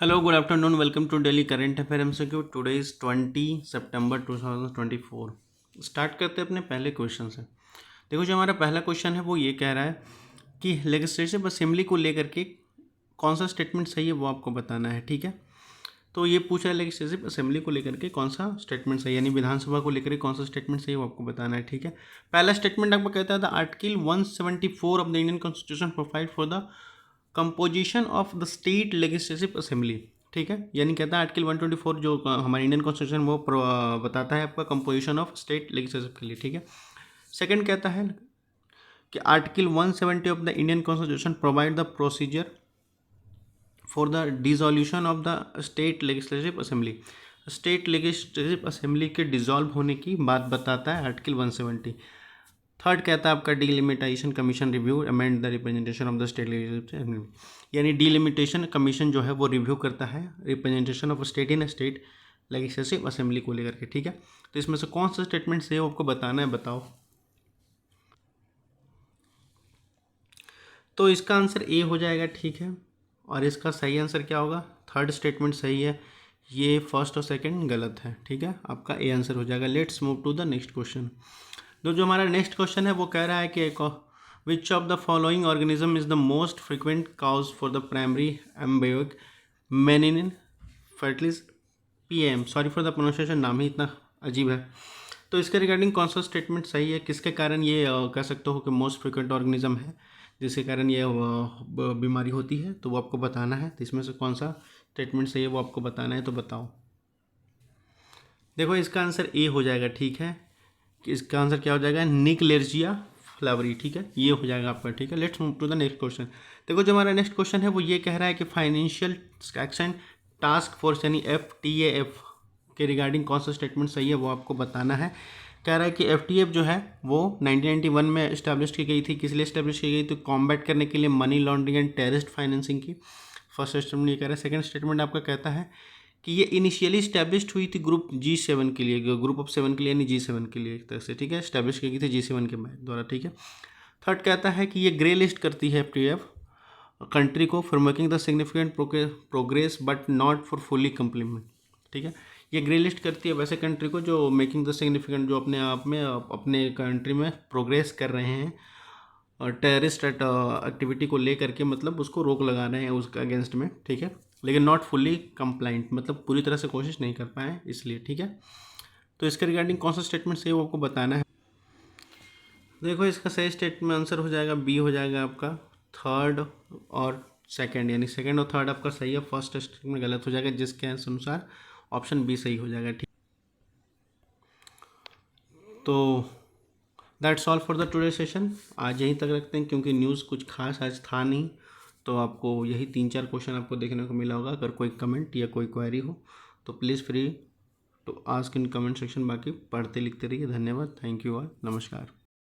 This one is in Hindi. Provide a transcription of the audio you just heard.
Hello, good afternoon, welcome to daily current affair MCQ. Today is 20 सितंबर 2024। स्टार्ट करते हैं अपने पहले क्वेश्चन से। देखो, जो हमारा पहला क्वेश्चन है वो ये कह रहा है कि लेजिस्लेटिव असेंबली को लेकर के कौन सा स्टेटमेंट सही है वो आपको बताना है। ठीक है, तो ये पूछा है लेजिस्लेटिव असेंबली को लेकर के कौन सा स्टेटमेंट सही है, यानी विधानसभा को लेकर के कौन सा स्टेटमेंट सही है वो आपको बताना है। ठीक है, पहला स्टेटमेंट आपको कहता है the article 174 of the Indian constitution provide for the composition of the state legislative assembly. ठीक है, यानी कहता है आर्टिकल 124 जो हमारे इंडियन कॉन्स्टिट्यूशन वो बताता है आपका कंपोजिशन ऑफ स्टेट लेजिस्लेटिव के लिए। ठीक है, सेकंड कहता है कि article 170 of the Indian constitution provide the procedure for the dissolution of the state legislative assembly. State legislative assembly के डिसॉल्व होने की बात बताता है आर्टिकल 170। थर्ड कहता है आपका delimitation commission review amend the representation of the state legislative, यानी डीलिमिटेशन कमीशन जो है वो रिव्यू करता है representation of state in state legislative assembly को लेकर के। ठीक है, तो इसमें से कौन सा स्टेटमेंट से आपको बताना है, बताओ। तो इसका आंसर ए हो जाएगा। ठीक है, और इसका सही आंसर क्या होगा? थर्ड स्टेटमेंट सही है, ये फर्स्ट और सेकंड गलत है। ठीक है, आपका ए आंसर हो जाएगा। Let's move to the next question. तो जो हमारा नेक्स्ट क्वेश्चन है वो कह रहा है कि which of the following organism is the most frequent cause for the primary amoebic meningoencephalitis PM. Sorry for the pronunciation, नाम ही इतना अजीब है। तो इसके रिगार्डिंग कौन सा स्टेटमेंट सही है, किसके कारण ये कह सकते हो कि मोस्ट फ्रिक्वेंट ऑर्गेनिज्म है जिसके कारण ये बीमारी होती है, तो वो आपको बताना है। तो इसमें से कौन सा स्टेटमेंट सही है वो आपको बताना है, तो बताओ। देखो, इसका आंसर ए हो जाएगा। ठीक है, कि इसका आंसर क्या हो जाएगा? निकलेर्जिया फ्लावरी। ठीक है, ये हो जाएगा आपका। ठीक है, let's move to the next question. देखो, जो हमारा नेक्स्ट क्वेश्चन है वो ये कह रहा है कि फाइनेंशियल एक्शन टास्क फोर्स यानी FTAF के रिगार्डिंग कौन सा स्टेटमेंट सही है वो आपको बताना है। कह रहा है कि FTAF जो है वो 1991 में इस्टेब्लिश की गई थी। किस लिए इस्टेब्लिश की गई? तो कॉम्बैट करने के लिए money laundering and terrorist financing की। फर्स्ट स्टेटमेंट ये कह रहा है। सेकंड स्टेटमेंट आपका कहता है कि ये इनिशियली इस्टेब्लिश्ड हुई थी ग्रुप G7 के लिए, ग्रुप ऑफ 7 के लिए, यानी G7 के लिए एक तरह से। ठीक है, इस्टेब्लिश की गई थी G7 के द्वारा। ठीक है, थर्ड कहता है कि ये ग्रे लिस्ट करती है FTAF कंट्री को for making the significant progress but not for fully complement. ठीक है, ये ग्रे लिस्ट करती है वैसे कंट्री को जो मेकिंग द सिग्निफिकेंट, जो अपने आप में अपने कंट्री में प्रोग्रेस कर रहे हैं और टेररिस्ट एक्टिविटी को ले करके, मतलब उसको रोक लगा रहे हैं उसके अगेंस्ट में। ठीक है, लेकिन नॉट फुल्ली कंप्लाइंट, मतलब पूरी तरह से कोशिश नहीं कर पाए इसलिए। ठीक है, तो इसके रिगार्डिंग कौन सा स्टेटमेंट सही वो आपको बताना है। देखो, इसका सही स्टेटमेंट आंसर हो जाएगा बी हो जाएगा आपका। थर्ड और सेकंड, यानी सेकंड और थर्ड आपका सही है, फर्स्ट स्टेटमेंट गलत हो जाएगा, जिसके अनुसार ऑप्शन बी सही हो जाएगा। ठीक, तो that's all for the today session. आज यहीं तक रखते हैं क्योंकि न्यूज़ कुछ खास आज था नहीं, तो आपको यही 3-4 क्वेश्चन आपको देखने को मिला होगा। अगर कोई कमेंट या कोई क्वेरी हो तो please free to ask in comment section. बाकी पढ़ते लिखते रहिए। धन्यवाद, थैंक यू ऑल, नमस्कार।